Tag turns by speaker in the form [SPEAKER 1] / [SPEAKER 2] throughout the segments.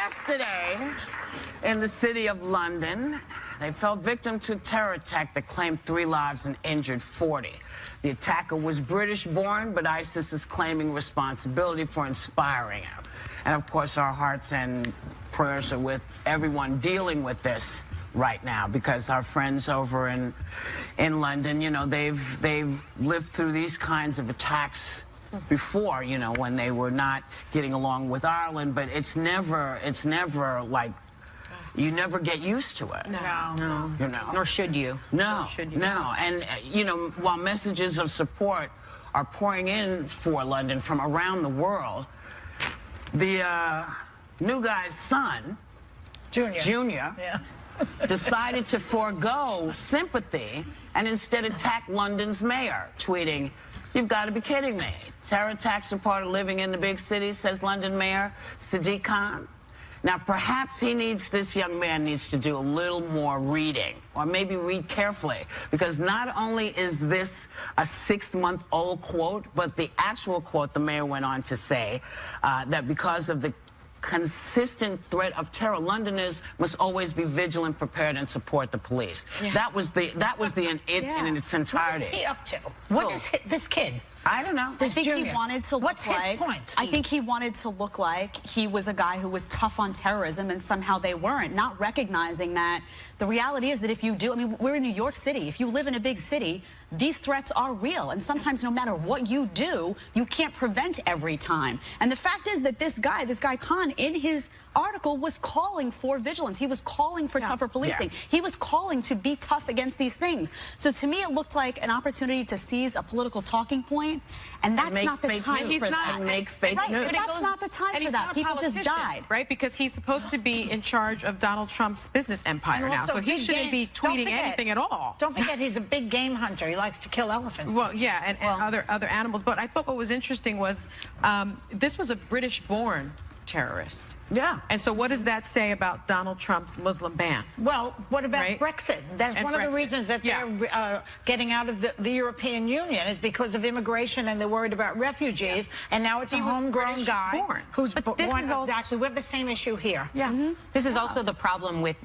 [SPEAKER 1] yesterday, in the city of London, they fell victim to a terror attack that claimed 3 lives and injured 40. The attacker was British-born, but ISIS is claiming responsibility for inspiring him. And of course, our hearts and prayers are with everyone dealing with this right now, because our friends over in London, you know, they've lived through these kinds of attacks before, you know, when they were not getting along with Ireland, but it's never like, you never get used to it.
[SPEAKER 2] No.
[SPEAKER 1] You know.
[SPEAKER 2] Nor should you.
[SPEAKER 1] No.
[SPEAKER 2] Nor should you.
[SPEAKER 1] No. And, you know, while messages of support are pouring in for London from around the world, the new guy's son, Junior, decided to forego sympathy and instead attack London's mayor, tweeting, "You've got to be kidding me. Terror attacks are part of living in the big city," says London Mayor Sadiq Khan. Now, perhaps this young man needs to do a little more reading, or maybe read carefully, because not only is this a 6-month-old quote, but the actual quote, the mayor went on to say that because of the consistent threat of terror, Londoners must always be vigilant, prepared, and support the police. Yeah. That was in its entirety.
[SPEAKER 3] What is he up to? What is this kid?
[SPEAKER 1] I don't know.
[SPEAKER 4] I think he wanted to look
[SPEAKER 3] What's
[SPEAKER 4] like...
[SPEAKER 3] his point?
[SPEAKER 4] I think he wanted to look like he was a guy who was tough on terrorism, and somehow they weren't, not recognizing that the reality is that if you do... I mean, we're in New York City. If you live in a big city, these threats are real, and sometimes no matter what you do, you can't prevent every time. And the fact is that this guy Khan, in his article, was calling for vigilance. He was calling for tougher policing. He was calling to be tough against these things. So to me, it looked like an opportunity to seize a political talking point, and that's not the time for that.
[SPEAKER 1] Make fake news.
[SPEAKER 4] But that's not the time for that. People just died.
[SPEAKER 5] Right? Because he's supposed to be in charge of Donald Trump's business empire now. So he shouldn't be tweeting anything at all.
[SPEAKER 3] Don't forget, he's a big game hunter. He likes to kill elephants.
[SPEAKER 5] Well, yeah, and other animals. But I thought what was interesting was this was a British-born terrorist.
[SPEAKER 1] Yeah.
[SPEAKER 5] And so what does that say about Donald Trump's Muslim ban?
[SPEAKER 3] Well, what about Brexit? That's one of the reasons that they're getting out of the European Union is because of immigration, and they're worried about refugees. And now it's a homegrown guy who's born. Exactly. We have the same issue here.
[SPEAKER 2] Yeah. This is also the problem with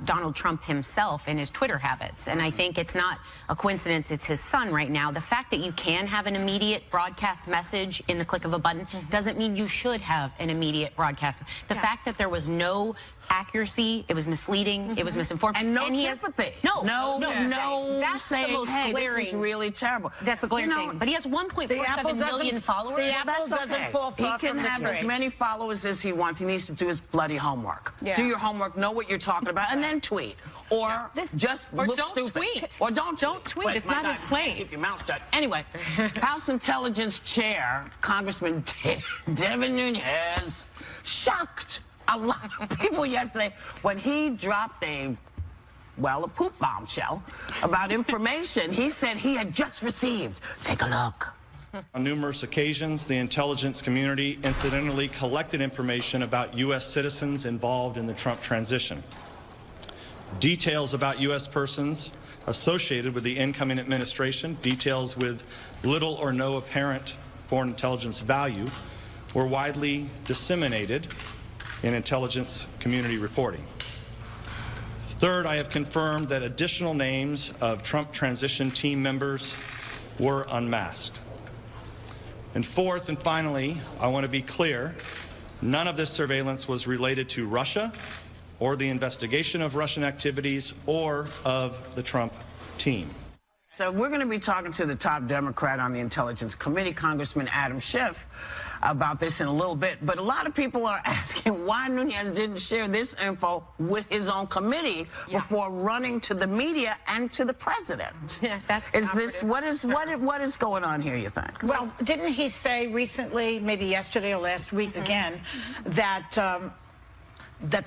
[SPEAKER 2] Donald Trump himself and his Twitter habits. And I think it's not a coincidence it's his son right now. The fact that you can have an immediate broadcast message in the click of a button doesn't mean you should have an immediate broadcast. The fact that there was no accuracy, it was misleading, it was misinformed,
[SPEAKER 1] and no sympathy.
[SPEAKER 2] No.
[SPEAKER 1] That's the most glaring. This is really terrible.
[SPEAKER 2] That's a glaring thing. But he has 1.47 million followers.
[SPEAKER 3] The apple doesn't fall far
[SPEAKER 1] He can have as many followers as he wants. He needs to do his bloody homework. Do your homework, know what you're talking about, and then tweet. Or just look stupid.
[SPEAKER 5] Tweet.
[SPEAKER 1] Or don't
[SPEAKER 5] tweet. It's not his place.
[SPEAKER 1] Keep your mouth shut. Anyway, House Intelligence Chair, Congressman Devin Nunes, shocked a lot of people yesterday when he dropped a poop bombshell about information he said he had just received. Take a look.
[SPEAKER 6] On numerous occasions, the intelligence community incidentally collected information about U.S. citizens involved in the Trump transition. Details about U.S. persons associated with the incoming administration, details with little or no apparent foreign intelligence value, were widely disseminated in intelligence community reporting. Third, I have confirmed that additional names of Trump transition team members were unmasked. And fourth and finally, I want to be clear, none of this surveillance was related to Russia or the investigation of Russian activities or of the Trump team.
[SPEAKER 1] So we're going to be talking to the top Democrat on the Intelligence Committee, Congressman Adam Schiff, about this in a little bit. But a lot of people are asking why Nunes didn't share this info with his own committee before running to the media and to the president.
[SPEAKER 2] Yeah, that's
[SPEAKER 1] what is going on here, you think?
[SPEAKER 3] Well, didn't he say recently, maybe yesterday or last week again, that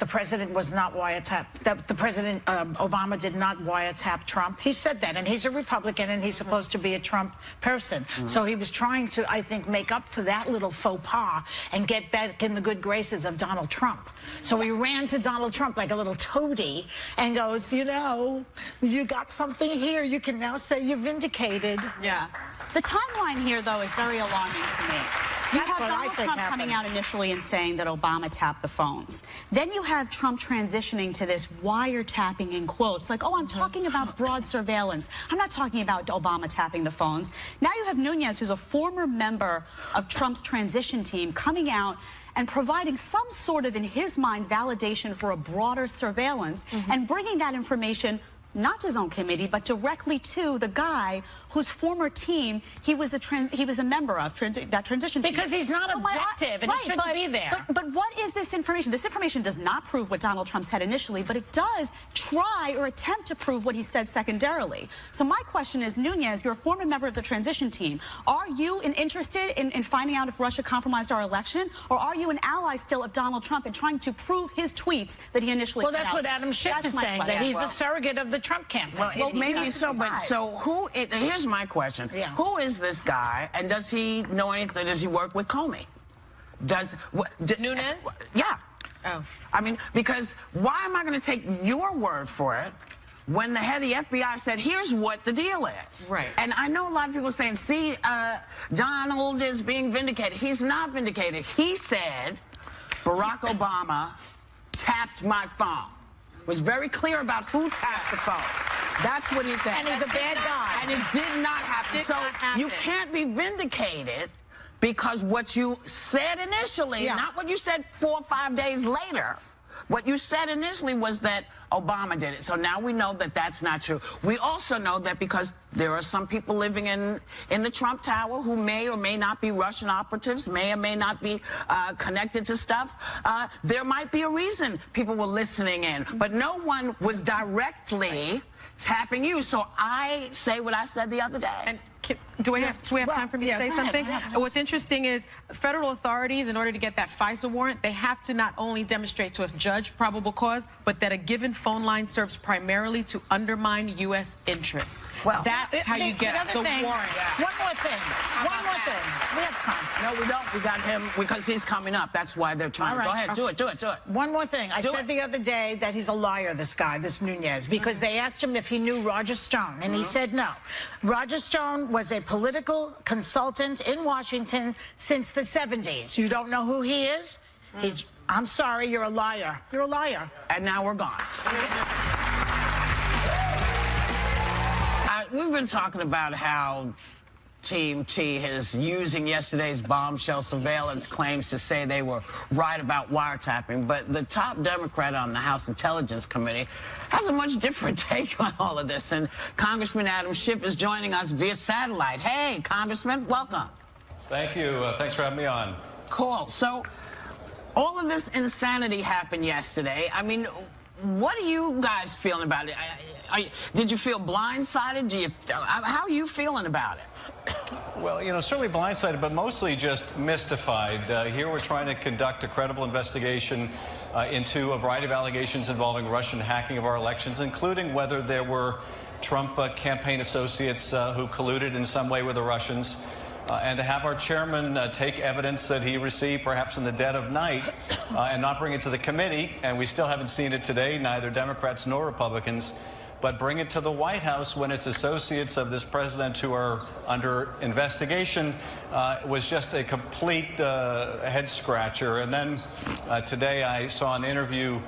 [SPEAKER 3] the president was not wiretapped, that the president, Obama did not wiretap Trump? He said that, and he's a Republican, and he's supposed to be a Trump person. So he was trying to, I think, make up for that little faux pas and get back in the good graces of Donald Trump. So he ran to Donald Trump like a little toady and goes, you know, you got something here. You can now say you're vindicated.
[SPEAKER 4] Yeah. The timeline here, though, is very alarming to me. You have
[SPEAKER 3] what I
[SPEAKER 4] Donald
[SPEAKER 3] think
[SPEAKER 4] Trump
[SPEAKER 3] happened.
[SPEAKER 4] coming out initially and saying that Obama tapped the phones. Then you have Trump transitioning to this wiretapping in quotes, like, oh, I'm talking about broad surveillance. I'm not talking about Obama tapping the phones. Now you have Nunes, who's a former member of Trump's transition team, coming out and providing some sort of, in his mind, validation for a broader surveillance and bringing that information not to his own committee, but directly to the guy whose former team he was a member of that transition team.
[SPEAKER 3] Because he's not objective and he shouldn't be there.
[SPEAKER 4] But what is this information? This information does not prove what Donald Trump said initially, but it does try or attempt to prove what he said secondarily. So my question is, Nunes, you're a former member of the transition team. Are you interested in finding out if Russia compromised our election, or are you an ally still of Donald Trump and trying to prove his tweets that he initially
[SPEAKER 3] Well,
[SPEAKER 4] put
[SPEAKER 3] that's
[SPEAKER 4] out?
[SPEAKER 3] what Adam Schiff
[SPEAKER 4] That's
[SPEAKER 3] is
[SPEAKER 4] my
[SPEAKER 3] saying, that
[SPEAKER 4] question.
[SPEAKER 3] he's a surrogate of the Trump campaign.
[SPEAKER 1] Well, maybe
[SPEAKER 4] doesn't
[SPEAKER 1] so, but
[SPEAKER 4] decide.
[SPEAKER 1] here's my question.
[SPEAKER 3] Yeah.
[SPEAKER 1] Who is this guy, and does he know anything? Does he work with Comey?
[SPEAKER 5] Nunes?
[SPEAKER 1] Yeah.
[SPEAKER 5] Oh.
[SPEAKER 1] I mean, because why am I going to take your word for it when the head of the FBI said, here's what the deal is?
[SPEAKER 5] Right.
[SPEAKER 1] And I know a lot of people saying, see, Donald is being vindicated. He's not vindicated. He said Barack Obama tapped my phone. Was very clear about who tapped the phone. That's what he said.
[SPEAKER 3] And he's a bad guy.
[SPEAKER 1] And it did not happen. So you can't be vindicated because what you said initially, not what you said 4 or 5 days later. What you said initially was that Obama did it. So now we know that that's not true. We also know that because there are some people living in the Trump Tower who may or may not be Russian operatives, may or may not be connected to stuff. There might be a reason people were listening in, but no one was directly tapping you. So I say what I said the other day.
[SPEAKER 5] And do we have time for me to say something? What's interesting is federal authorities, in order to get that FISA warrant, they have to not only demonstrate to a judge probable cause, but that a given phone line serves primarily to undermine U.S. interests.
[SPEAKER 1] Well,
[SPEAKER 5] that's how you get the warrant.
[SPEAKER 3] One more thing. One more thing. We have time.
[SPEAKER 1] No, we don't. We got him because he's coming up. That's why they're trying.
[SPEAKER 3] All right.
[SPEAKER 1] Go ahead. Do it.
[SPEAKER 3] One more thing. I said the other day that he's a liar, this guy, this Nunes, because they asked him if he knew Roger Stone, and he said no. Roger Stone was a political consultant in Washington since the 70s. You don't know who he is? I'm sorry, you're a liar. You're a liar.
[SPEAKER 1] And now we're gone. We've been talking about how Team T is using yesterday's bombshell surveillance claims to say they were right about wiretapping, but the top Democrat on the House Intelligence Committee has a much different take on all of this, and Congressman Adam Schiff is joining us via satellite. Hey, Congressman, welcome.
[SPEAKER 7] Thank you. Thanks for having me on.
[SPEAKER 1] Cool. So, all of this insanity happened yesterday. I mean, what are you guys feeling about it? Did you feel blindsided? How are you feeling about it?
[SPEAKER 7] Well, you know, certainly blindsided, but mostly just mystified. Here we're trying to conduct a credible investigation into a variety of allegations involving Russian hacking of our elections, including whether there were Trump campaign associates who colluded in some way with the Russians. And to have our chairman take evidence that he received perhaps in the dead of night and not bring it to the committee, and we still haven't seen it today, neither Democrats nor Republicans, but bring it to the White House when it's associates of this president who are under investigation was just a complete head-scratcher. And then today I saw an interview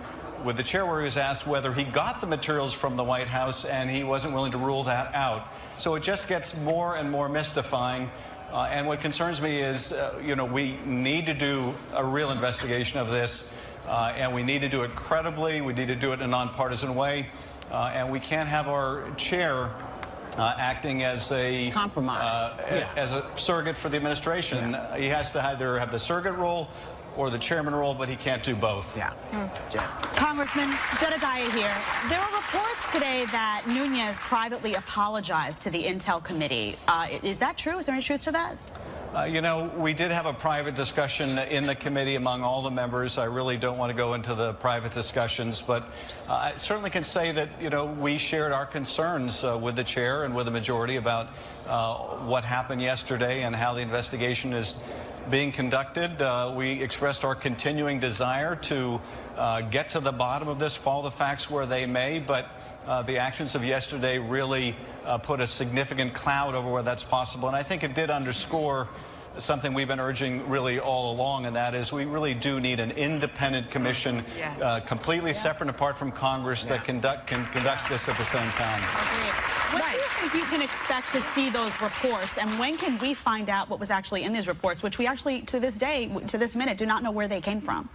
[SPEAKER 7] with the chair where he was asked whether he got the materials from the White House, and he wasn't willing to rule that out. So it just gets more and more mystifying. And what concerns me is, you know, we need to do a real investigation of this, and we need to do it credibly. We need to do it in a nonpartisan way. And we can't have our chair acting as a
[SPEAKER 1] compromise,
[SPEAKER 7] as a surrogate for the administration. He has to either have the surrogate role or the chairman role, but he can't do both.
[SPEAKER 4] Congressman Jedediah here. There are reports today that Nunes privately apologized to the Intel Committee. Is that true? Is there any truth to that?
[SPEAKER 7] You know, we did have a private discussion in the committee among all the members. I really don't want to go into the private discussions, but I certainly can say that, you know, we shared our concerns with the chair and with the majority about what happened yesterday and how the investigation is being conducted. We expressed our continuing desire to get to the bottom of this, follow the facts where they may, but the actions of yesterday really put a significant cloud over where that's possible. And I think it did underscore something we've been urging really all along, and that is we really do need an independent commission, completely separate and apart from Congress, that can conduct this at the same time.
[SPEAKER 4] When do you think you can expect to see those reports, and when can we find out what was actually in these reports, which we actually, to this day, to this minute, do not know where they came from?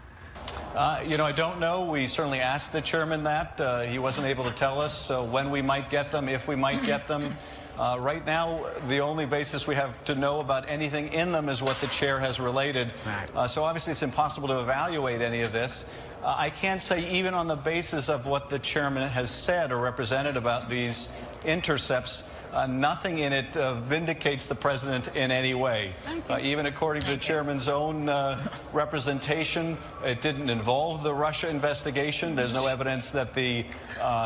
[SPEAKER 7] You know, I don't know. We certainly asked the chairman that. He wasn't able to tell us when we might get them, if we might get them. Right now, the only basis we have to know about anything in them is what the chair has related. So obviously it's impossible to evaluate any of this. I can't say even on the basis of what the chairman has said or represented about these intercepts, nothing in it vindicates the president in any way. Even according to the chairman's own representation, it didn't involve the Russia investigation. There's no evidence that the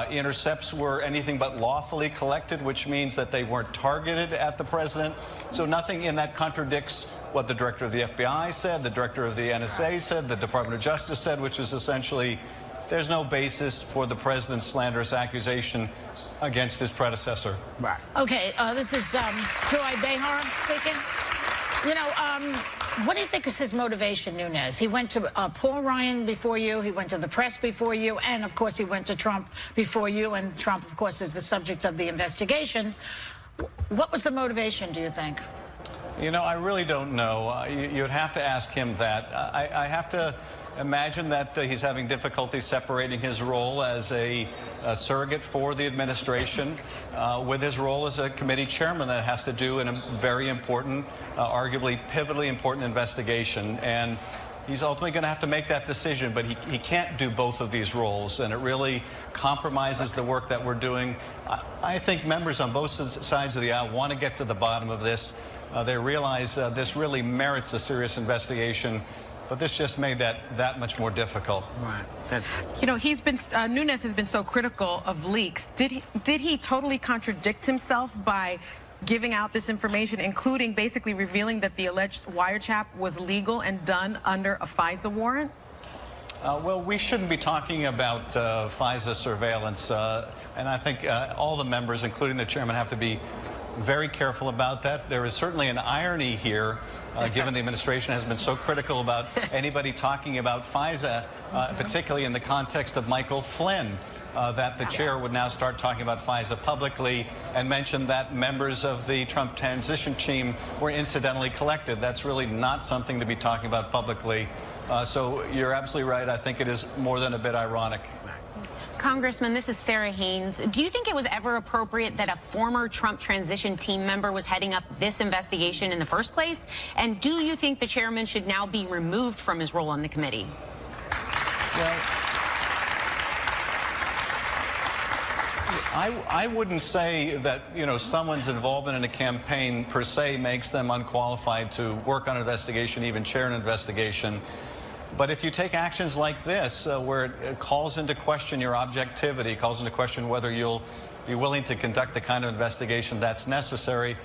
[SPEAKER 7] intercepts were anything but lawfully collected, which means that they weren't targeted at the president. So nothing in that contradicts what the director of the FBI said, the director of the NSA said, the Department of Justice said, which is essentially there's no basis for the president's slanderous accusation against his predecessor.
[SPEAKER 3] Right. Okay, this is Joy Behar speaking. You know, what do you think is his motivation, Nunes? He went to Paul Ryan before you, he went to the press before you, and of course he went to Trump before you, and Trump, of course, is the subject of the investigation. What was the motivation, do you think?
[SPEAKER 7] You know, I really don't know. You'd have to ask him that. I have to imagine that he's having difficulty separating his role as a surrogate for the administration with his role as a committee chairman that has to do in a very important, arguably pivotally important investigation. And he's ultimately going to have to make that decision, but he can't do both of these roles, and it really compromises the work that we're doing. I think members on both sides of the aisle want to get to the bottom of this. They realize this really merits a serious investigation, but this just made that much more difficult.
[SPEAKER 5] Right. You know, Nunes has been so critical of leaks. Did he totally contradict himself by giving out this information, including basically revealing that the alleged wiretap was legal and done under a FISA warrant?
[SPEAKER 7] Well, we shouldn't be talking about FISA surveillance, and I think all the members, including the chairman, have to be very careful about that. There is certainly an irony here, given the administration has been so critical about anybody talking about FISA, particularly in the context of Michael Flynn, that the chair would now start talking about FISA publicly and mention that members of the Trump transition team were incidentally collected. That's really not something to be talking about publicly. So you're absolutely right. I think it is more than a bit ironic.
[SPEAKER 2] Congressman, this is Sarah Haynes. Do you think it was ever appropriate that a former Trump transition team member was heading up this investigation in the first place? And do you think the chairman should now be removed from his role on the committee?
[SPEAKER 7] Well, I wouldn't say that, you know, someone's involvement in a campaign per se makes them unqualified to work on an investigation, even chair an investigation. But if you take actions like this, where it calls into question your objectivity, calls into question whether you'll be willing to conduct the kind of investigation that's necessary,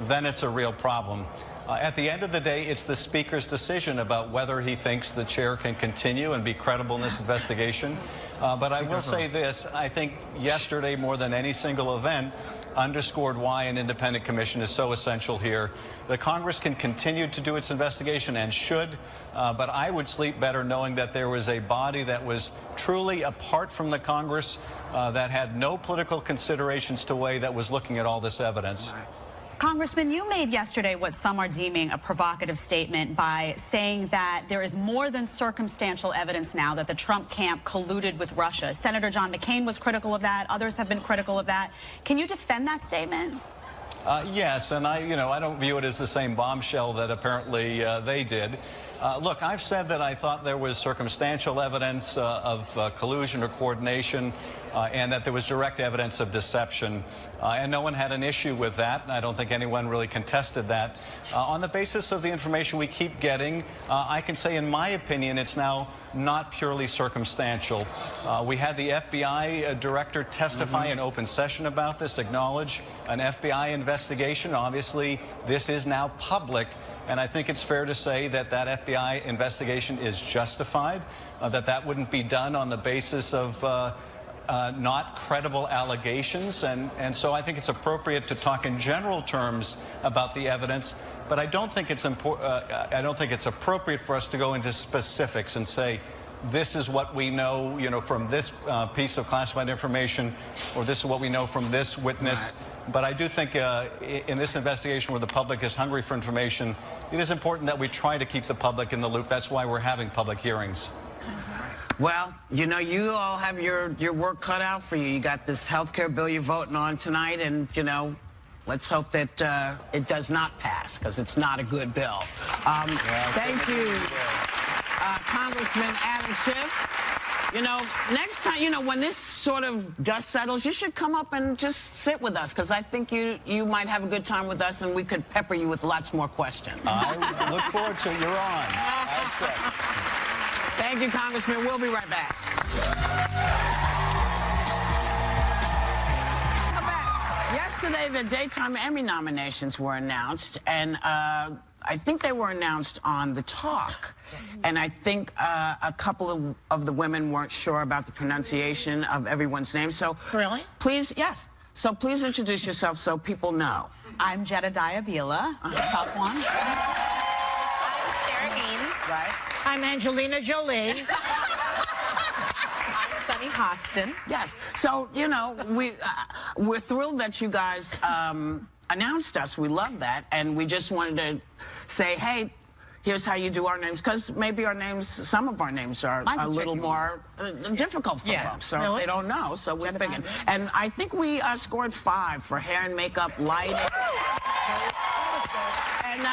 [SPEAKER 7] then it's a real problem. At the end of the day, it's the Speaker's decision about whether he thinks the chair can continue and be credible in this investigation. But I will say this, I think yesterday, more than any single event, underscored why an independent commission is so essential here. The Congress can continue to do its investigation and should, but I would sleep better knowing that there was a body that was truly apart from the Congress, that had no political considerations to weigh, that was looking at all this evidence.
[SPEAKER 4] Congressman, you made yesterday what some are deeming a provocative statement by saying that there is more than circumstantial evidence now that the Trump camp colluded with Russia. Senator John McCain was critical of that. Others have been critical of that. Can you defend that statement?
[SPEAKER 7] Yes, and I don't view it as the same bombshell that apparently they did. Look, I've said that I thought there was circumstantial evidence of collusion or coordination, and that there was direct evidence of deception. And no one had an issue with that. I don't think anyone really contested that. On the basis of the information we keep getting, I can say, in my opinion, it's now not purely circumstantial. We had the FBI director testify in open session about this, acknowledge an FBI investigation. Obviously, this is now public. And I think it's fair to say that that FBI investigation is justified, that wouldn't be done on the basis of not credible allegations, and so I think it's appropriate to talk in general terms about the evidence. But I don't think it's appropriate for us to go into specifics and say, this is what we know, from this piece of classified information, or this is what we know from this witness. Right. But I do think in this investigation where the public is hungry for information, it is important that we try to keep the public in the loop. That's why we're having public hearings.
[SPEAKER 1] Well, you all have your work cut out for you. You got this health care bill you're voting on tonight, and, let's hope that it does not pass, because it's not a good bill. Thank you, Congressman Adam Schiff. Next time, when this sort of dust settles, you should come up and just sit with us, because I think you might have a good time with us, and we could pepper you with lots more questions.
[SPEAKER 7] I look forward to it. You're on.
[SPEAKER 1] Thank you, Congressman. We'll be right back. Yesterday, the Daytime Emmy nominations were announced, and I think they were announced on The Talk. And I think a couple of the women weren't sure about the pronunciation of everyone's name. So
[SPEAKER 3] really?
[SPEAKER 1] Please, yes. So please introduce yourself so people know.
[SPEAKER 4] I'm Jedediah Bila. It's a tough one.
[SPEAKER 2] I'm Sarah Gaines.
[SPEAKER 1] Right.
[SPEAKER 3] I'm Angelina Jolie.
[SPEAKER 5] I'm Sunny Hostin.
[SPEAKER 1] Yes. So, we're thrilled that you guys announced us. We love that. And we just wanted to say, hey, here's how you do our names, because maybe some of our names are a little more difficult for folks, so if they don't know, so we're figuring. And I think we scored 5 for hair and makeup, lighting. And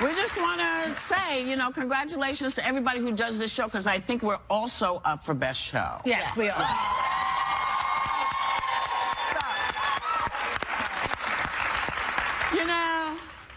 [SPEAKER 1] we just want to say, congratulations to everybody who does this show, because I think we're also up for Best Show.
[SPEAKER 3] Yes, we are.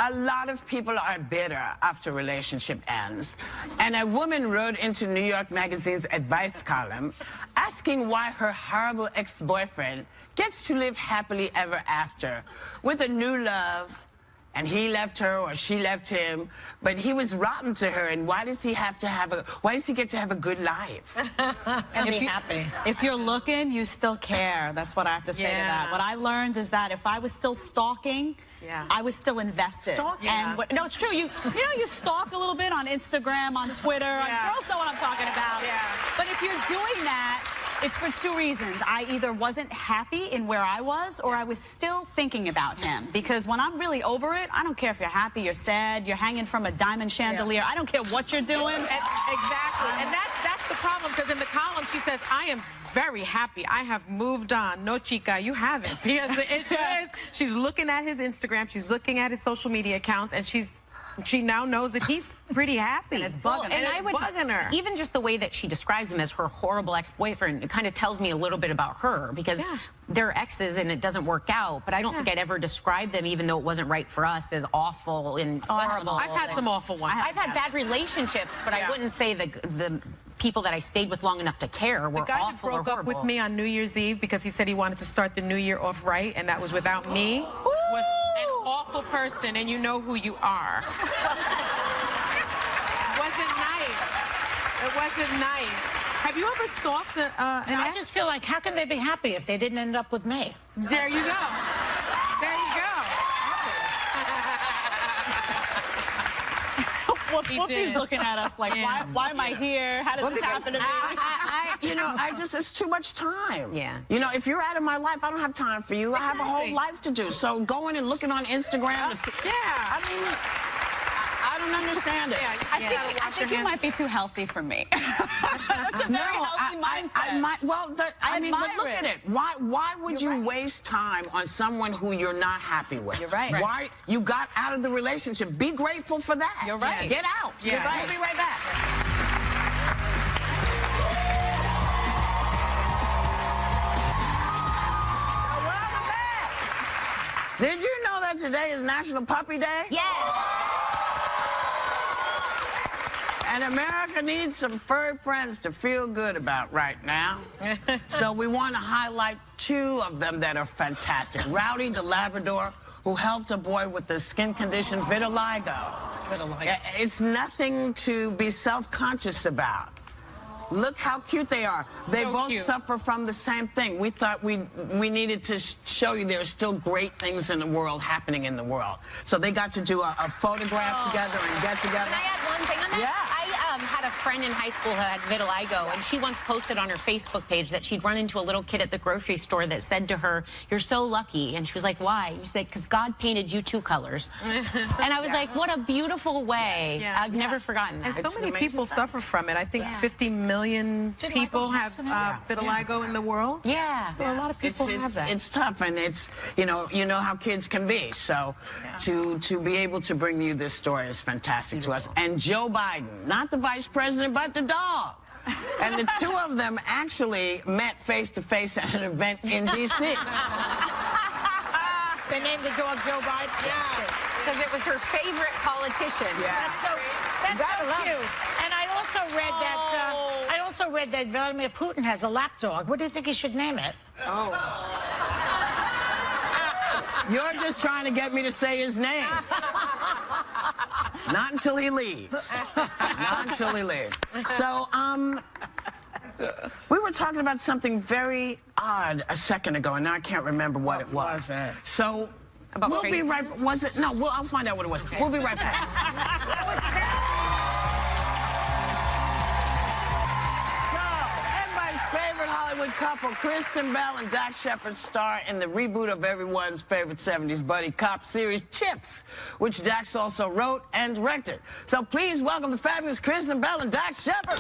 [SPEAKER 1] A lot of people are bitter after a relationship ends. And a woman wrote into New York Magazine's advice column asking why her horrible ex-boyfriend gets to live happily ever after with a new love, and he left her or she left him, but he was rotten to her, and why does he get to have a good life?
[SPEAKER 3] And be happy.
[SPEAKER 4] If you're looking, you still care. That's what I have to say to that. What I learned is that if I was still stalking, I was still invested.
[SPEAKER 3] Stalking?
[SPEAKER 4] And no, it's true. You stalk a little bit on Instagram, on Twitter. Girls know what I'm talking about. But if you're doing that, it's for 2 reasons. I either wasn't happy in where I was, or I was still thinking about him. Because when I'm really over it, I don't care if you're happy, you're sad, you're hanging from a diamond chandelier. I don't care what you're doing.
[SPEAKER 5] Exactly. And that's the problem, because in the column she says, I am very happy. I have moved on. No, chica, you haven't. Because the issue is, she's looking at his Instagram, she's looking at his social media accounts, and she now knows that he's pretty happy.
[SPEAKER 4] And it's bugging her.
[SPEAKER 5] Bugging her.
[SPEAKER 2] Even just the way that she describes him as her horrible ex-boyfriend, it kind of tells me a little bit about her, because they're exes and it doesn't work out. But I don't think I'd ever describe them, even though it wasn't right for us, as awful and horrible.
[SPEAKER 5] I've had some awful ones.
[SPEAKER 2] I've had bad relationships, but I wouldn't say the people that I stayed with long enough to care were awful or horrible.
[SPEAKER 5] The guy that broke up with me on New Year's Eve because he said he wanted to start the new year off right, and that was without me, was an awful person, and you know who you are. It wasn't nice. Have you ever stalked an ex?
[SPEAKER 3] I just feel like, how can they be happy if they didn't end up with me?
[SPEAKER 5] There you go. There you go.
[SPEAKER 4] Whoopi's looking at us like, why am I here? How did this happen to me?
[SPEAKER 1] It's too much time.
[SPEAKER 2] Yeah.
[SPEAKER 1] If you're out of my life, I don't have time for you. I have a whole life to do. So going and looking on Instagram. I don't understand it.
[SPEAKER 4] I think you might be too healthy for me. That's a very healthy mindset.
[SPEAKER 1] But look at it. Why would you waste time on someone who you're not happy with?
[SPEAKER 4] You're right.
[SPEAKER 1] Why you got out of the relationship? Be grateful for that.
[SPEAKER 4] You're right.
[SPEAKER 1] Get out.
[SPEAKER 4] You're right.
[SPEAKER 1] We'll be right back. Welcome back. Did you know that today is National Puppy Day?
[SPEAKER 2] Yes.
[SPEAKER 1] And America needs some furry friends to feel good about right now. So we want to highlight 2 of them that are fantastic. Rowdy the Labrador, who helped a boy with the skin condition vitiligo. It's nothing to be self-conscious about. Look how cute they are. They
[SPEAKER 5] So
[SPEAKER 1] both
[SPEAKER 5] cute.
[SPEAKER 1] suffer from the same thing. We thought we needed to show you there's still great things in the world happening in the world. So they got to do a photograph together and get together.
[SPEAKER 2] Can I add one thing on that?
[SPEAKER 1] Yeah.
[SPEAKER 2] I had a friend in high school who had vitiligo, and she once posted on her Facebook page that she'd run into a little kid at the grocery store that said to her, "You're so lucky." And she was like, "Why?" She said, "Because God painted you 2 colors." And I was like, what a beautiful way.
[SPEAKER 5] Yeah.
[SPEAKER 2] I've never forgotten that.
[SPEAKER 5] And so
[SPEAKER 1] It's an
[SPEAKER 5] many
[SPEAKER 1] amazing
[SPEAKER 5] people
[SPEAKER 1] thing.
[SPEAKER 5] suffer from it. I think 50 million people have vitiligo in the world.
[SPEAKER 2] Yeah.
[SPEAKER 5] So a lot of people have that.
[SPEAKER 1] It's tough, and it's you know how kids can be. So to be able to bring you this story is fantastic to us. And Joe Biden, not the vice president, but the dog. And the 2 of them actually met face to face at an event in D.C.
[SPEAKER 3] They named the dog Joe Biden.
[SPEAKER 2] Yeah. Because it was her favorite politician.
[SPEAKER 1] Yeah.
[SPEAKER 3] That's so
[SPEAKER 1] Gotta love
[SPEAKER 3] cute.
[SPEAKER 1] it.
[SPEAKER 3] And I also read that Vladimir Putin has a lap dog. What do you think he should name it?
[SPEAKER 1] You're just trying to get me to say his name. Not until he leaves. Not until he leaves. So, we were talking about something very odd a second ago, and now I can't remember what it was. So,
[SPEAKER 2] About
[SPEAKER 1] we'll be
[SPEAKER 2] crazy?
[SPEAKER 1] right. Was it? No. I'll find out what it was. We'll be right back. So, everybody's favorite Hollywood couple, Kristen Bell and Shepard, star in the reboot of everyone's favorite 70s buddy cop series, Chips, which Dax also wrote and directed. So please welcome the fabulous Kristen Bell and Shepard.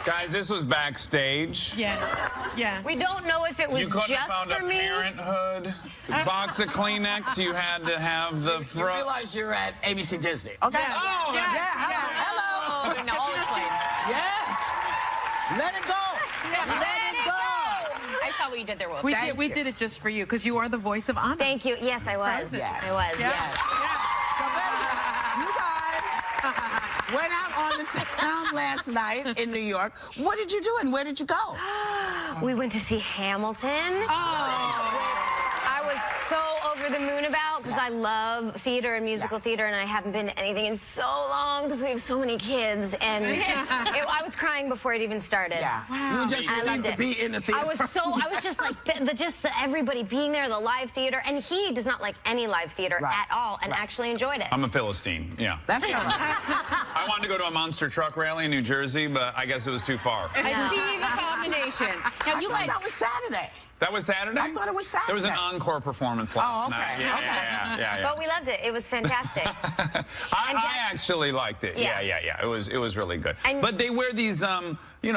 [SPEAKER 8] Guys, this was backstage.
[SPEAKER 5] Yeah.
[SPEAKER 2] We don't know if it was
[SPEAKER 8] You couldn't have
[SPEAKER 2] just
[SPEAKER 8] found
[SPEAKER 2] for
[SPEAKER 8] a
[SPEAKER 2] me.
[SPEAKER 8] Parenthood box of Kleenex. You had to have the
[SPEAKER 1] You
[SPEAKER 8] front.
[SPEAKER 1] realize you're at ABC Disney. Okay.
[SPEAKER 5] Yeah.
[SPEAKER 1] Oh,
[SPEAKER 5] Yeah.
[SPEAKER 1] Hello.
[SPEAKER 2] Oh, no, I'll explain.
[SPEAKER 1] Yes. Let it go. Let it go.
[SPEAKER 2] I saw what you did there, Will.
[SPEAKER 5] We did it just for you because you are the voice of honor.
[SPEAKER 9] Thank you. Yes, I was.
[SPEAKER 1] Yes.
[SPEAKER 9] I was.
[SPEAKER 5] Yeah.
[SPEAKER 1] Yes. So, baby, you guys went out on the town last night in New York. What did you do and where did you go?
[SPEAKER 9] We went to see Hamilton. I was so over the moon about because I love theater and musical theater, and I haven't been to anything in so long because we have so many kids. And I was crying before it even started.
[SPEAKER 1] Yeah. You were just
[SPEAKER 9] I
[SPEAKER 1] relieved
[SPEAKER 9] loved
[SPEAKER 1] to
[SPEAKER 9] it.
[SPEAKER 1] be in the theater.
[SPEAKER 9] I was just like, everybody being there, the live theater, and he does not like any live theater at all, and actually enjoyed it.
[SPEAKER 8] I'm a Philistine, yeah.
[SPEAKER 1] That's right.
[SPEAKER 8] I wanted to go to a monster truck rally in New Jersey, but I guess it was too far.
[SPEAKER 2] I see the combination. Now, you guys.
[SPEAKER 1] That was Saturday.
[SPEAKER 8] That was Saturday?
[SPEAKER 1] I thought it was Saturday.
[SPEAKER 8] There was an encore performance last
[SPEAKER 1] okay.
[SPEAKER 8] night. Yeah.
[SPEAKER 9] But we loved it. It was fantastic.
[SPEAKER 8] I actually liked it. Yeah. It was really good.
[SPEAKER 9] And-
[SPEAKER 8] but they wear these,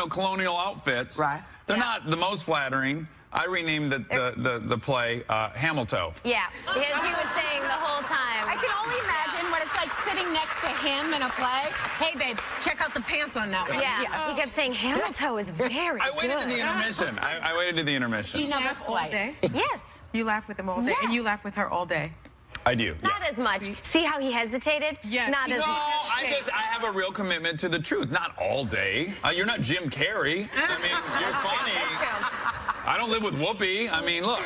[SPEAKER 8] colonial outfits.
[SPEAKER 1] Right.
[SPEAKER 8] They're not the most flattering. I renamed the play Hamilton.
[SPEAKER 9] Yeah, because he was saying the whole time.
[SPEAKER 2] I can only imagine what it's like sitting next to him in a play. Hey, babe, check out the pants on that one.
[SPEAKER 9] Yeah, he kept saying Hamilton is very
[SPEAKER 8] I waited to
[SPEAKER 9] good.
[SPEAKER 8] the intermission. I waited to the intermission.
[SPEAKER 2] You know, that's
[SPEAKER 5] all day.
[SPEAKER 9] Yes.
[SPEAKER 5] You laugh with him all day, and you laugh with her all day.
[SPEAKER 8] I do.
[SPEAKER 9] Not as much. See how he hesitated?
[SPEAKER 5] Yes.
[SPEAKER 9] Not as
[SPEAKER 8] No,
[SPEAKER 9] much.
[SPEAKER 8] I have a real commitment to the truth. Not all day. You're not Jim Carrey. I mean, you're funny.
[SPEAKER 9] That's true.
[SPEAKER 8] I don't live with Whoopi. I mean, look,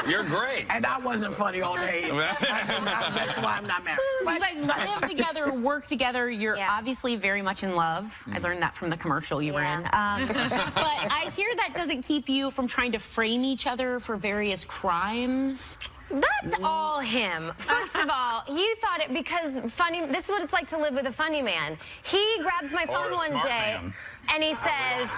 [SPEAKER 8] you're great.
[SPEAKER 1] And I wasn't funny all day. That's why I'm not married.
[SPEAKER 2] You guys live together, work together. You're
[SPEAKER 9] Yeah.
[SPEAKER 2] obviously very much in love. I learned that from the commercial you were in. But I hear that doesn't keep you from trying to frame each other for various crimes.
[SPEAKER 9] That's all him. First of all, you thought it because this is what it's like to live with a funny man. He grabs my phone
[SPEAKER 8] a
[SPEAKER 9] one
[SPEAKER 8] smart
[SPEAKER 9] day
[SPEAKER 8] man.
[SPEAKER 9] and he says,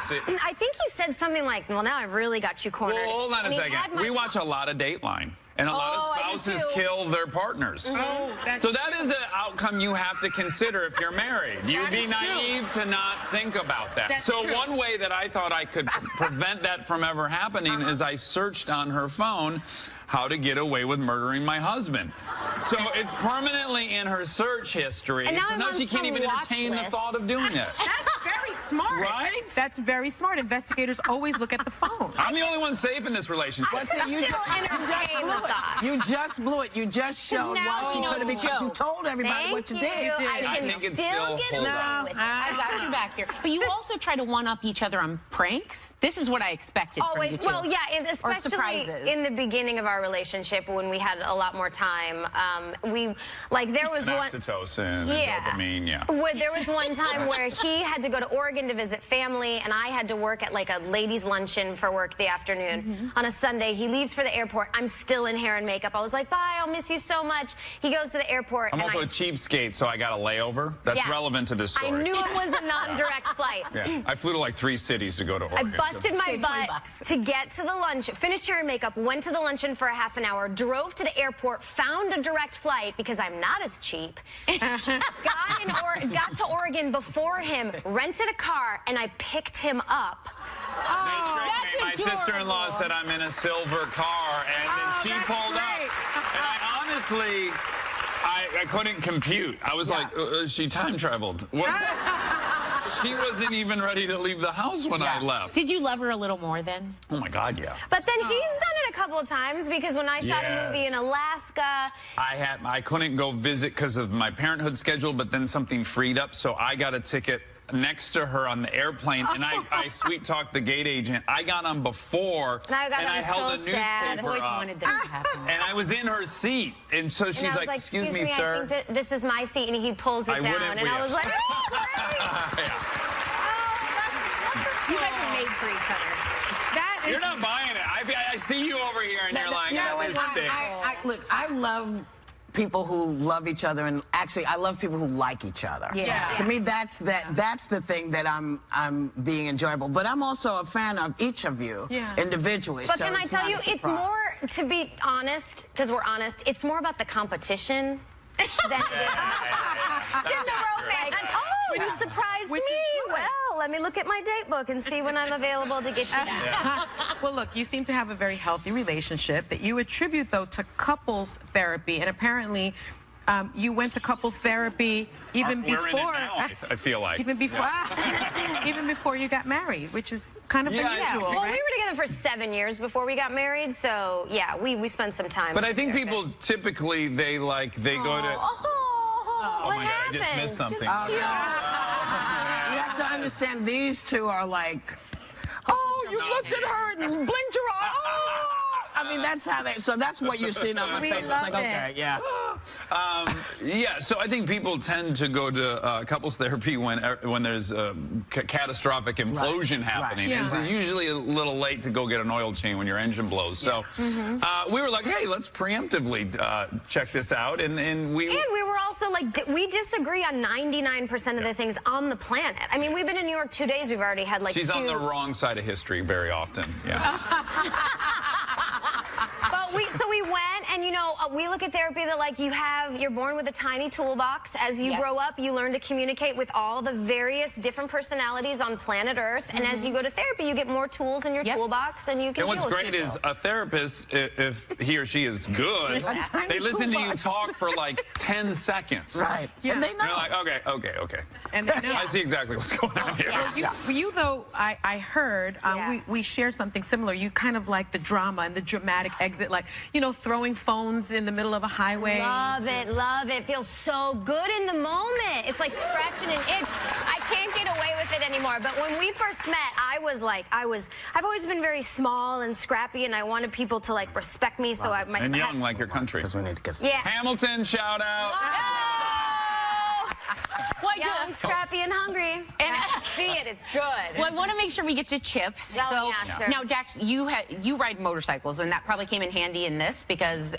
[SPEAKER 9] I think he said something like, well, now I've really got you cornered.
[SPEAKER 8] Well, hold on a
[SPEAKER 9] And he
[SPEAKER 8] second.
[SPEAKER 9] had my
[SPEAKER 8] We watch a lot of Dateline. And a lot
[SPEAKER 2] Oh, I
[SPEAKER 8] of
[SPEAKER 2] do
[SPEAKER 8] spouses
[SPEAKER 2] too.
[SPEAKER 8] kill their partners. So that is an outcome you have to consider if you're married. You'd be naive to not think about that.
[SPEAKER 5] That's
[SPEAKER 8] So
[SPEAKER 5] true.
[SPEAKER 8] one way that I thought I could prevent that from ever happening is I searched on her phone how to get away with murdering my husband. So it's permanently in her search history.
[SPEAKER 9] And now
[SPEAKER 8] so
[SPEAKER 9] I'm
[SPEAKER 8] now
[SPEAKER 9] on
[SPEAKER 8] she can't
[SPEAKER 9] some
[SPEAKER 8] even
[SPEAKER 9] watch
[SPEAKER 8] entertain the
[SPEAKER 9] list.
[SPEAKER 8] thought of doing it.
[SPEAKER 5] That's very smart.
[SPEAKER 8] Right?
[SPEAKER 5] That's very smart. Investigators always look at the phone.
[SPEAKER 8] I'm the only one safe in this relationship.
[SPEAKER 1] Well, see, you
[SPEAKER 9] Still entertain the thought.
[SPEAKER 1] You just blew it. You just showed
[SPEAKER 9] Now
[SPEAKER 1] why she
[SPEAKER 9] we know
[SPEAKER 1] could have been.
[SPEAKER 9] it's a
[SPEAKER 1] You
[SPEAKER 9] joke.
[SPEAKER 1] told everybody what you did.
[SPEAKER 8] I
[SPEAKER 9] can
[SPEAKER 8] think it's
[SPEAKER 9] still
[SPEAKER 8] still
[SPEAKER 9] get
[SPEAKER 8] hold
[SPEAKER 9] away
[SPEAKER 8] on.
[SPEAKER 9] with it.
[SPEAKER 2] I got you back here. But you also try to one-up each other on pranks. This is what I expected from
[SPEAKER 9] Always.
[SPEAKER 2] you two.
[SPEAKER 9] Well, yeah, and
[SPEAKER 2] Or
[SPEAKER 9] especially
[SPEAKER 2] surprises.
[SPEAKER 9] in the beginning of our relationship when we had a lot more time. There was one.
[SPEAKER 8] Oxytocin
[SPEAKER 9] Yeah.
[SPEAKER 8] and dopamine, yeah.
[SPEAKER 9] There was one time where he had to go to Oregon to visit family, and I had to work at like a ladies' luncheon for work the afternoon on a Sunday. He leaves for the airport. I'm still in hair and makeup. I was like, bye, I'll miss you so much. He goes to the airport.
[SPEAKER 8] I'm
[SPEAKER 9] and
[SPEAKER 8] also a cheapskate, so I got a layover. That's
[SPEAKER 9] Yeah.
[SPEAKER 8] relevant to this story.
[SPEAKER 9] I knew it was a non-direct flight.
[SPEAKER 8] Yeah, I flew to like 3 cities to go to
[SPEAKER 9] I
[SPEAKER 8] Oregon.
[SPEAKER 9] busted my
[SPEAKER 2] Saved
[SPEAKER 9] butt
[SPEAKER 2] $20.
[SPEAKER 9] to get to the lunch, finished hair and makeup, went to the luncheon for a half an hour, drove to the airport, found a direct flight because I'm not as cheap, got to Oregon before him, rented a car, and I picked him up.
[SPEAKER 8] They tricked me. My sister-in-law said I'm in a silver car, and then she pulled up. And I honestly, I couldn't compute. I was like, she time traveled. What? She wasn't even ready to leave the house when I left.
[SPEAKER 2] Did you love her a little more then?
[SPEAKER 8] Oh my God, yeah.
[SPEAKER 9] But then he's done it a couple of times because when I shot a movie in Alaska,
[SPEAKER 8] I couldn't go visit because of my parenthood schedule, but then something freed up, so I got a ticket next to her on the airplane, and I sweet-talked the gate agent. I got on before,
[SPEAKER 9] and I
[SPEAKER 8] held a
[SPEAKER 9] so
[SPEAKER 8] newspaper
[SPEAKER 9] sad.
[SPEAKER 2] I've always
[SPEAKER 8] up,
[SPEAKER 2] wanted that to happen.
[SPEAKER 8] and I was in her seat, and so she's
[SPEAKER 9] and I was
[SPEAKER 8] like, excuse me,
[SPEAKER 9] I
[SPEAKER 8] sir.
[SPEAKER 9] think that this is my seat, and he pulls it down, and I was like, oh, great.
[SPEAKER 2] You guys are made for each other.
[SPEAKER 8] You're not buying it. I see you over here, and you're like,
[SPEAKER 1] You know what?
[SPEAKER 8] this stinks.
[SPEAKER 1] Look, I love people who love each other, and actually, I love people who like each other.
[SPEAKER 2] Yeah.
[SPEAKER 1] To me, that's the thing that I'm being enjoyable. But I'm also a fan of each of you individually.
[SPEAKER 9] But
[SPEAKER 1] so
[SPEAKER 9] can I
[SPEAKER 1] it's
[SPEAKER 9] tell
[SPEAKER 1] not
[SPEAKER 9] you,
[SPEAKER 1] a
[SPEAKER 9] it's
[SPEAKER 1] surprise.
[SPEAKER 9] more, to be honest, because we're honest, it's more about the competition than it is.
[SPEAKER 8] That's
[SPEAKER 9] Like, oh, you surprised me. Well, let me look at my date book and see when I'm available to get you that.
[SPEAKER 5] Well, look, you seem to have a very healthy relationship that you attribute, though, to couples therapy. And apparently, you went to couples therapy even
[SPEAKER 8] We're
[SPEAKER 5] before.
[SPEAKER 8] in it now, I feel like.
[SPEAKER 5] Even before, even before you got married, which is kind of unusual.
[SPEAKER 9] Well,
[SPEAKER 5] right?
[SPEAKER 9] we were together for 7 years before we got married, so yeah, we spent some time.
[SPEAKER 8] But I
[SPEAKER 9] with
[SPEAKER 8] think
[SPEAKER 9] the
[SPEAKER 8] people
[SPEAKER 9] therapist.
[SPEAKER 8] typically, they go to...
[SPEAKER 9] Oh, what
[SPEAKER 8] my God, I just
[SPEAKER 9] happened?
[SPEAKER 8] missed something.
[SPEAKER 1] You have to understand, these two are like, oh, you looked at her and blinked your eye. Oh! I mean, that's how so that's what you're seeing on my face. It's like, okay, yeah.
[SPEAKER 8] Yeah, so I think people tend to go to couples therapy when there's a catastrophic implosion happening.
[SPEAKER 1] Right.
[SPEAKER 8] It's usually a little late to go get an oil change when your engine blows. So we were like, hey, let's preemptively check this out. And we
[SPEAKER 9] were also like, we disagree on 99% of the things on the planet. I mean, we've been in New York 2 days. We've already had like
[SPEAKER 8] She's
[SPEAKER 9] two...
[SPEAKER 8] on the wrong side of history very often, yeah.
[SPEAKER 9] But we went, and you know, we look at therapy that like you're born with a tiny toolbox. As you grow up, you learn to communicate with all the various different personalities on planet Earth. And as you go to therapy, you get more tools in your toolbox, and you can.
[SPEAKER 8] And what's
[SPEAKER 9] deal with
[SPEAKER 8] great
[SPEAKER 9] people.
[SPEAKER 8] is a therapist, if he or she is good, they listen to you talk for like 10 seconds.
[SPEAKER 1] Right. And they know.
[SPEAKER 8] You're like, okay.
[SPEAKER 5] And they know.
[SPEAKER 8] I see exactly what's going on here.
[SPEAKER 5] You though, I heard, we share something similar. You kind of like the drama and the dramatic exit, like, you know, throwing phones in the middle of a highway.
[SPEAKER 9] Love it, love it. Feels so good in the moment. It's like scratching an itch. I can't get away with it anymore. But when we first met, I've always been very small and scrappy, and I wanted people to like respect me. So
[SPEAKER 8] And young like your country.
[SPEAKER 1] Because we need to get
[SPEAKER 8] Hamilton, shout out.
[SPEAKER 2] What
[SPEAKER 9] young, scrappy, and hungry. And I see it. It's good.
[SPEAKER 2] Well, I want to make sure we get to chips.
[SPEAKER 9] Oh,
[SPEAKER 2] so
[SPEAKER 9] yeah, sure.
[SPEAKER 2] now, Dax, you ride motorcycles, and that probably came in handy in this because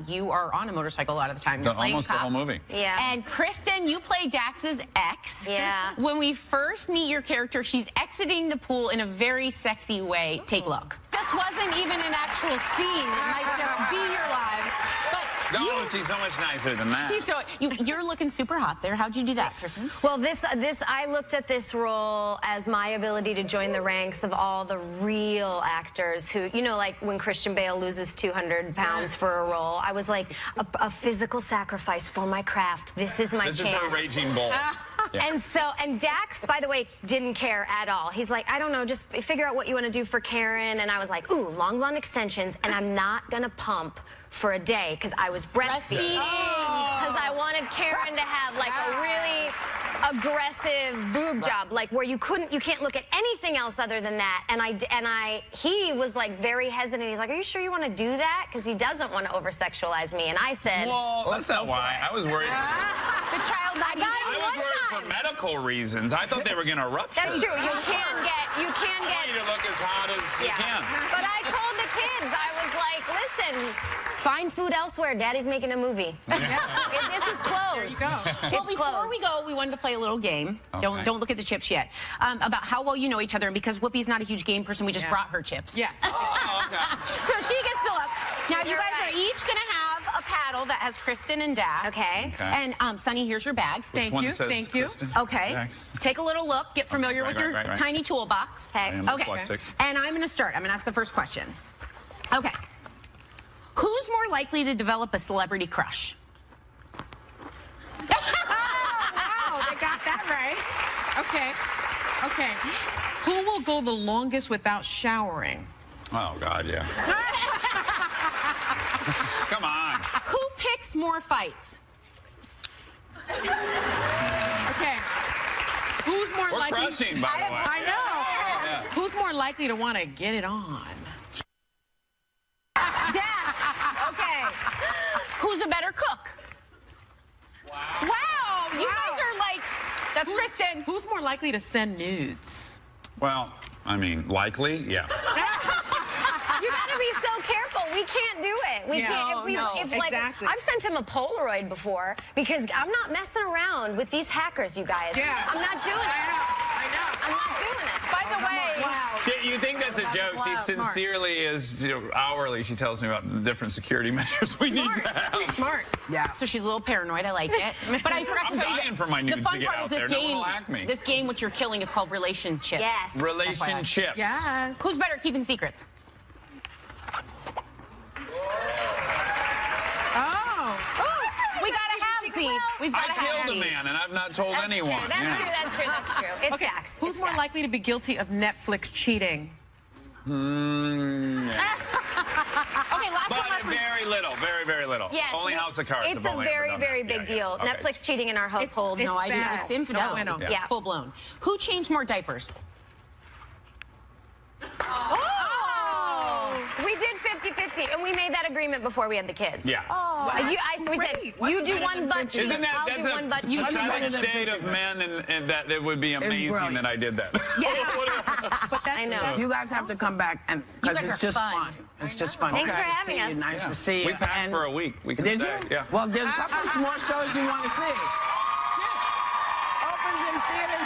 [SPEAKER 2] you are on a motorcycle a lot of the time. You're playing
[SPEAKER 8] Almost the
[SPEAKER 2] cop.
[SPEAKER 8] whole movie.
[SPEAKER 9] Yeah.
[SPEAKER 2] And Kristen, you play Dax's ex.
[SPEAKER 9] Yeah.
[SPEAKER 2] When we first meet your character, she's exiting the pool in a very sexy way. Take a look. This wasn't even an actual scene. It might just be your lives. But
[SPEAKER 8] No, she's so much nicer than that.
[SPEAKER 2] you're looking super hot there. How'd you do that, Kristen?
[SPEAKER 9] Well, I looked at this role as my ability to join the ranks of all the real actors who, you know, like when Christian Bale loses 200 pounds for a role, I was like a physical sacrifice for my craft. This is my chance.
[SPEAKER 8] This is her raging bull.
[SPEAKER 9] And Dax, by the way, didn't care at all. He's like, I don't know, just figure out what you want to do for Karen. And I was like, ooh, long blonde extensions, and I'm not going to pump for a day because I was breastfeeding. Because I wanted Karen to have like a really aggressive boob job, like where you can't look at anything else other than that. And he was like very hesitant. He's like, are you sure you want to do that? Because he doesn't want to over-sexualize me. And I said,
[SPEAKER 8] well, that's not why. I was worried.
[SPEAKER 2] The child
[SPEAKER 9] I got him
[SPEAKER 8] I was
[SPEAKER 9] one
[SPEAKER 8] worried
[SPEAKER 9] time.
[SPEAKER 8] for medical reasons. I thought they were going to rupture.
[SPEAKER 9] That's true. You can get.
[SPEAKER 8] I want you to look as hot as you can.
[SPEAKER 9] But I told the kids, I was like, listen, find food elsewhere. Daddy's making a movie. This is closed.
[SPEAKER 5] There you go.
[SPEAKER 2] Well, before we go, we wanted to play a little game.
[SPEAKER 8] Okay.
[SPEAKER 2] Don't look at the chips yet. About how well you know each other. And because Whoopi's not a huge game person, we just brought her chips.
[SPEAKER 5] Yes.
[SPEAKER 8] Oh, okay.
[SPEAKER 2] So she gets to look. Now, you guys are each going to have a paddle that has Kristen and Dax.
[SPEAKER 9] Okay.
[SPEAKER 2] And, Sunny, here's your bag.
[SPEAKER 8] Which one says
[SPEAKER 5] Thank you.
[SPEAKER 8] Kristen?
[SPEAKER 2] Okay.
[SPEAKER 8] Thanks.
[SPEAKER 2] Take a little look. Get familiar with your
[SPEAKER 8] right.
[SPEAKER 2] tiny toolbox.
[SPEAKER 8] I am
[SPEAKER 2] Okay.
[SPEAKER 8] dyslexic.
[SPEAKER 2] And I'm going to start. I'm going to ask the first question. Okay. Who's more likely to develop a celebrity crush?
[SPEAKER 5] Wow, they got that right. Okay. Who will go the longest without showering?
[SPEAKER 8] Oh, God, yeah. Come on.
[SPEAKER 2] Who picks more fights?
[SPEAKER 5] Okay. Who's more
[SPEAKER 8] We're
[SPEAKER 5] likely?
[SPEAKER 8] crushing, by the way.
[SPEAKER 5] I know.
[SPEAKER 8] Yeah.
[SPEAKER 5] Who's more likely to want to get it on?
[SPEAKER 2] Dax. Okay. Who's a better cook? Wow. You guys are like, that's Kristen.
[SPEAKER 5] Who's more likely to send nudes?
[SPEAKER 8] Well, I mean, likely, yeah.
[SPEAKER 9] You gotta be so careful. We can't do it. We can't.
[SPEAKER 5] Exactly.
[SPEAKER 9] I've sent him a Polaroid before because I'm not messing around with these hackers, you guys.
[SPEAKER 5] Yeah.
[SPEAKER 9] I'm not doing it.
[SPEAKER 5] I know.
[SPEAKER 9] I'm not doing it.
[SPEAKER 2] By the way,
[SPEAKER 8] You think that's a joke. She sincerely is, hourly, she tells me about the different security measures we need to have.
[SPEAKER 2] smart.
[SPEAKER 1] Yeah.
[SPEAKER 2] So she's a little paranoid. I like it. But I forgot
[SPEAKER 8] I'm
[SPEAKER 2] to tell you
[SPEAKER 8] dying
[SPEAKER 2] that
[SPEAKER 8] for my nudes
[SPEAKER 2] the fun
[SPEAKER 8] to get
[SPEAKER 2] part
[SPEAKER 8] out
[SPEAKER 2] is this
[SPEAKER 8] there. No one
[SPEAKER 2] game.
[SPEAKER 8] will hack me.
[SPEAKER 2] This game, which you're killing, is called relationships.
[SPEAKER 9] Yes.
[SPEAKER 8] Relationships.
[SPEAKER 5] Yes.
[SPEAKER 2] Who's better at keeping secrets?
[SPEAKER 5] Oh.
[SPEAKER 2] We gotta have see. We've
[SPEAKER 8] I
[SPEAKER 2] gotta have
[SPEAKER 8] killed a
[SPEAKER 2] see.
[SPEAKER 8] man, and I've not told anyone.
[SPEAKER 9] True. That's true. It's
[SPEAKER 5] Okay.
[SPEAKER 9] Dax.
[SPEAKER 5] Who's
[SPEAKER 9] It's
[SPEAKER 5] more
[SPEAKER 9] Dax.
[SPEAKER 5] likely to be guilty of Netflix cheating?
[SPEAKER 8] Yeah.
[SPEAKER 2] Okay, last
[SPEAKER 8] But
[SPEAKER 2] one.
[SPEAKER 8] very little, very little.
[SPEAKER 9] Yes,
[SPEAKER 8] Only House of Cards.
[SPEAKER 9] It's
[SPEAKER 8] I've
[SPEAKER 9] a
[SPEAKER 8] only ever
[SPEAKER 9] very,
[SPEAKER 8] done
[SPEAKER 9] very
[SPEAKER 8] that.
[SPEAKER 9] big
[SPEAKER 8] Yeah,
[SPEAKER 9] deal.
[SPEAKER 8] yeah. Okay.
[SPEAKER 9] Netflix cheating in our household.
[SPEAKER 5] It's
[SPEAKER 2] No, I
[SPEAKER 5] bad.
[SPEAKER 2] It's infidel.
[SPEAKER 5] No bueno.
[SPEAKER 2] It's
[SPEAKER 9] Yeah.
[SPEAKER 2] full blown. Who changed more diapers?
[SPEAKER 9] Oh! We did 50-50, and we made that agreement before we had the kids.
[SPEAKER 8] Yeah.
[SPEAKER 9] We said, you do one butt cheek,
[SPEAKER 8] Isn't that
[SPEAKER 9] I'll
[SPEAKER 8] that's
[SPEAKER 9] do
[SPEAKER 8] a
[SPEAKER 9] one butt cheek.
[SPEAKER 8] pathetic state of men, and that it would be amazing
[SPEAKER 1] brilliant.
[SPEAKER 8] that I did that.
[SPEAKER 9] I know.
[SPEAKER 1] You guys have to come back and because
[SPEAKER 2] guys
[SPEAKER 1] it's
[SPEAKER 2] are
[SPEAKER 1] just
[SPEAKER 2] fun.
[SPEAKER 1] fun. It's just fun.
[SPEAKER 9] Thanks
[SPEAKER 1] Nice
[SPEAKER 9] for
[SPEAKER 1] to
[SPEAKER 9] having
[SPEAKER 1] see
[SPEAKER 9] us.
[SPEAKER 1] you. Nice to see you.
[SPEAKER 8] We packed
[SPEAKER 1] And-
[SPEAKER 8] for a week. We can
[SPEAKER 1] Did
[SPEAKER 8] stay.
[SPEAKER 1] you?
[SPEAKER 8] Yeah.
[SPEAKER 1] Well, there's a couple of more shows you want to see. Opens in theaters